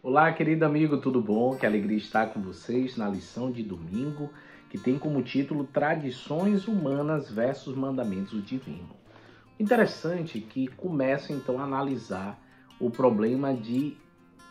Olá, querido amigo, tudo bom? Que alegria estar com vocês na lição de domingo, que tem como título Tradições Humanas versus Mandamentos Divinos. Interessante que começa então a analisar o problema de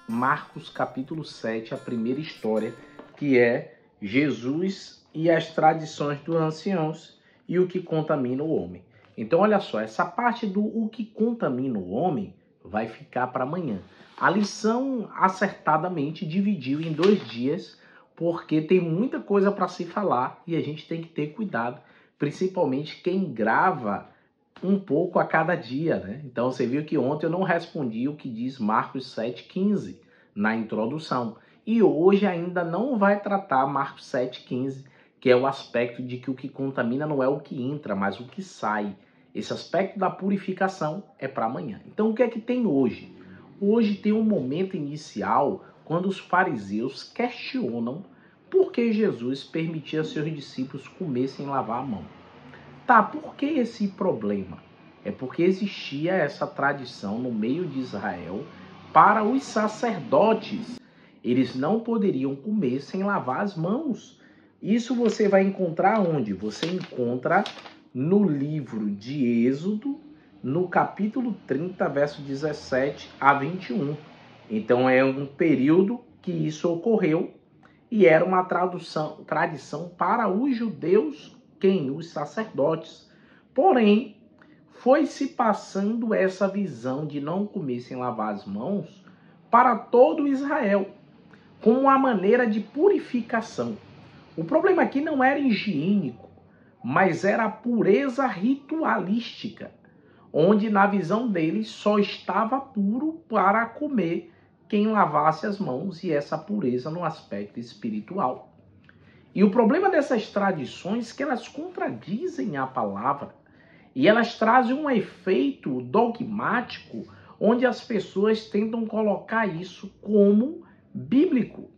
Marcos capítulo 7, a primeira história, que é Jesus e as tradições dos anciãos e o que contamina o homem. Então, olha só, essa parte do o que contamina o homem vai ficar para amanhã. A lição acertadamente dividiu em 2 dias, porque tem muita coisa para se falar e a gente tem que ter cuidado, principalmente quem grava um pouco a cada dia, né? Então você viu que ontem eu não respondi o que diz Marcos 7,15 na introdução. E hoje ainda não vai tratar Marcos 7,15, que é o aspecto de que o que contamina não é o que entra, mas o que sai. Esse aspecto da purificação é para amanhã. Então o que é que tem hoje? Hoje tem um momento inicial quando os fariseus questionam por que Jesus permitia seus discípulos comer sem lavar a mão. Tá, por que esse problema? É porque existia essa tradição no meio de Israel para os sacerdotes. Eles não poderiam comer sem lavar as mãos. Isso você vai encontrar onde? Você encontra no livro de Êxodo, no capítulo 30, verso 17 a 21. Então é um período que isso ocorreu e era uma tradição para os judeus, os sacerdotes. Porém, foi se passando essa visão de não comer sem lavar as mãos para todo Israel, como uma maneira de purificação. O problema aqui não era higiênico, mas era a pureza ritualística, onde na visão deles só estava puro para comer quem lavasse as mãos, e essa pureza no aspecto espiritual. E o problema dessas tradições é que elas contradizem a palavra e elas trazem um efeito dogmático onde as pessoas tentam colocar isso como bíblico.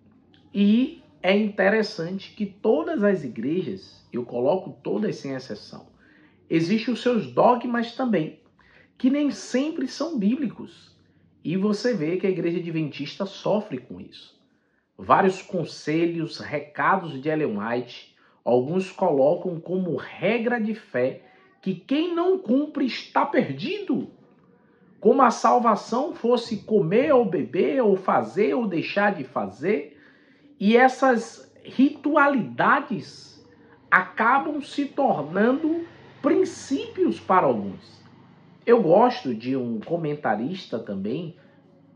E é interessante que todas as igrejas, eu coloco todas sem exceção, existem os seus dogmas também, que nem sempre são bíblicos. E você vê que a igreja adventista sofre com isso. Vários conselhos, recados de Ellen White, alguns colocam como regra de fé que quem não cumpre está perdido. Como a salvação fosse comer ou beber, ou fazer ou deixar de fazer. E essas ritualidades acabam se tornando princípios para alguns. Eu gosto de um comentarista também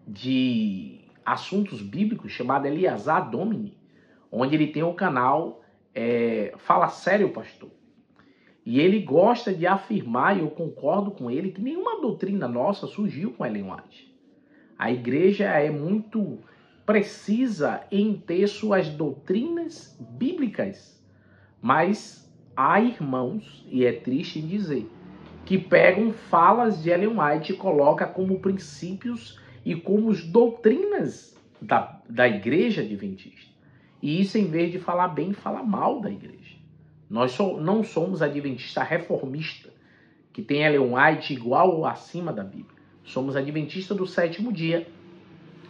de assuntos bíblicos chamado Eliezer Domini, onde ele tem o canal Fala Sério, Pastor. E ele gosta de afirmar, e eu concordo com ele, que nenhuma doutrina nossa surgiu com Ellen White. A igreja é muito precisa em ter suas doutrinas bíblicas, mas há irmãos, e é triste em dizer, que pegam falas de Ellen White e colocam como princípios e como doutrinas da igreja adventista. E isso, em vez de falar bem, fala mal da igreja. Nós não somos adventista reformista, que tem Ellen White igual ou acima da Bíblia. Somos adventista do 7º dia,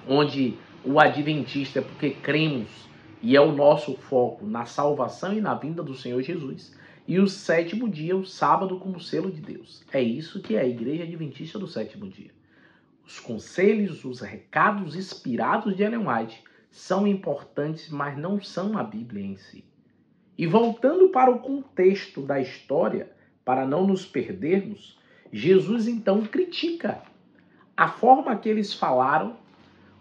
onde o adventista é porque cremos, e é o nosso foco na salvação e na vinda do Senhor Jesus. E o 7º dia, o sábado, como selo de Deus. É isso que é a igreja adventista do 7º dia. Os conselhos, os recados inspirados de Ellen White são importantes, mas não são a Bíblia em si. E voltando para o contexto da história, para não nos perdermos, Jesus então critica a forma que eles falaram,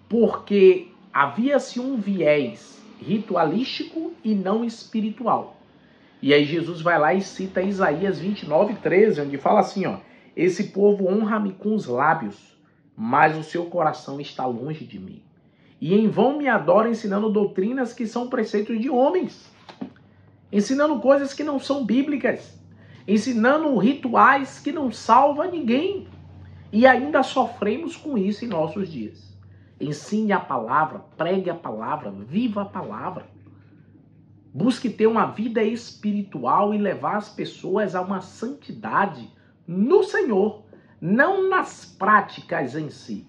porque havia-se um viés ritualístico e não espiritual. E aí Jesus vai lá e cita Isaías 29:13, onde fala assim, ó: esse povo honra-me com os lábios, mas o seu coração está longe de mim. E em vão me adoram ensinando doutrinas que são preceitos de homens, ensinando coisas que não são bíblicas, ensinando rituais que não salvam ninguém. E ainda sofremos com isso em nossos dias. Ensine a palavra, pregue a palavra, viva a palavra. Busque ter uma vida espiritual e levar as pessoas a uma santidade no Senhor, não nas práticas em si.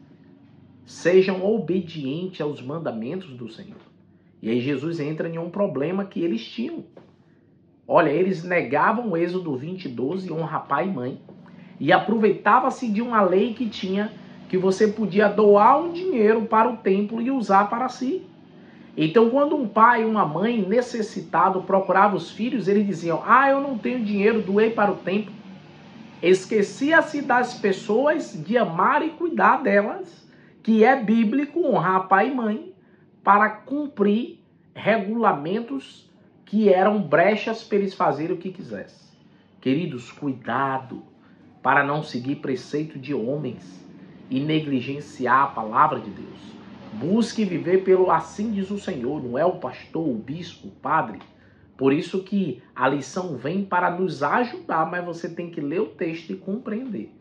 sejam obedientes aos mandamentos do Senhor. E aí Jesus entra em um problema que eles tinham. Olha, eles negavam o Êxodo 20:12, honra pai e mãe, e aproveitava-se de uma lei que tinha, que você podia doar um dinheiro para o templo e usar para si. Então, quando um pai e uma mãe necessitado procuravam os filhos, eles diziam: eu não tenho dinheiro, doei para o templo. Esquecia-se das pessoas de amar e cuidar delas, que é bíblico honrar pai e mãe, para cumprir regulamentos que eram brechas para eles fazerem o que quisessem. Queridos, cuidado para não seguir preceito de homens e negligenciar a palavra de Deus. Busque viver pelo assim diz o Senhor, não é o pastor, o bispo, o padre. Por isso que a lição vem para nos ajudar, mas você tem que ler o texto e compreender.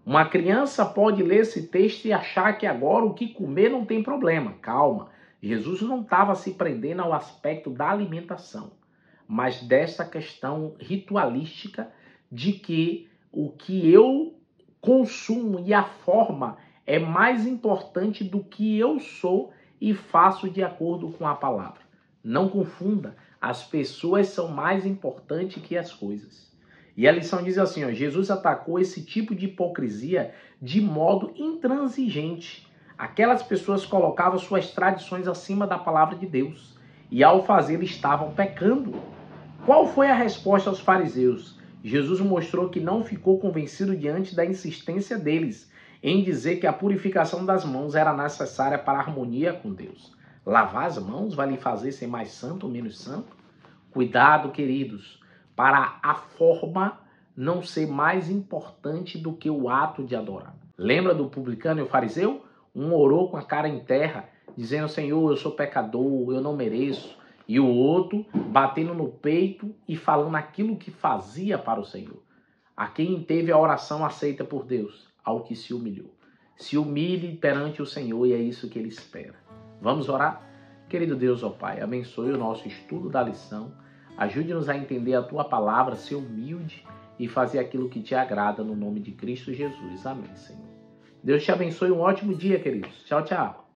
Uma criança pode ler esse texto e achar que agora o que comer não tem problema. Calma, Jesus não estava se prendendo ao aspecto da alimentação, mas dessa questão ritualística de que o que eu consumo e a forma é mais importante do que eu sou e faço de acordo com a palavra. Não confunda, as pessoas são mais importantes que as coisas. E a lição diz assim, Jesus atacou esse tipo de hipocrisia de modo intransigente. Aquelas pessoas colocavam suas tradições acima da palavra de Deus e ao fazer estavam pecando. Qual foi a resposta aos fariseus? Jesus mostrou que não ficou convencido diante da insistência deles em dizer que a purificação das mãos era necessária para a harmonia com Deus. Lavar as mãos vai lhe fazer ser mais santo ou menos santo? Cuidado, queridos, para a forma não ser mais importante do que o ato de adorar. Lembra do publicano e o fariseu? Um orou com a cara em terra, dizendo: Senhor, eu sou pecador, eu não mereço. E o outro batendo no peito e falando aquilo que fazia para o Senhor. A quem teve a oração aceita por Deus? Ao que se humilhou. Se humilhe perante o Senhor e é isso que Ele espera. Vamos orar? Querido Deus, ó Pai, abençoe o nosso estudo da lição. Ajude-nos a entender a Tua palavra, ser humilde e fazer aquilo que Te agrada no nome de Cristo Jesus. Amém, Senhor. Deus te abençoe. Um ótimo dia, queridos. Tchau, tchau.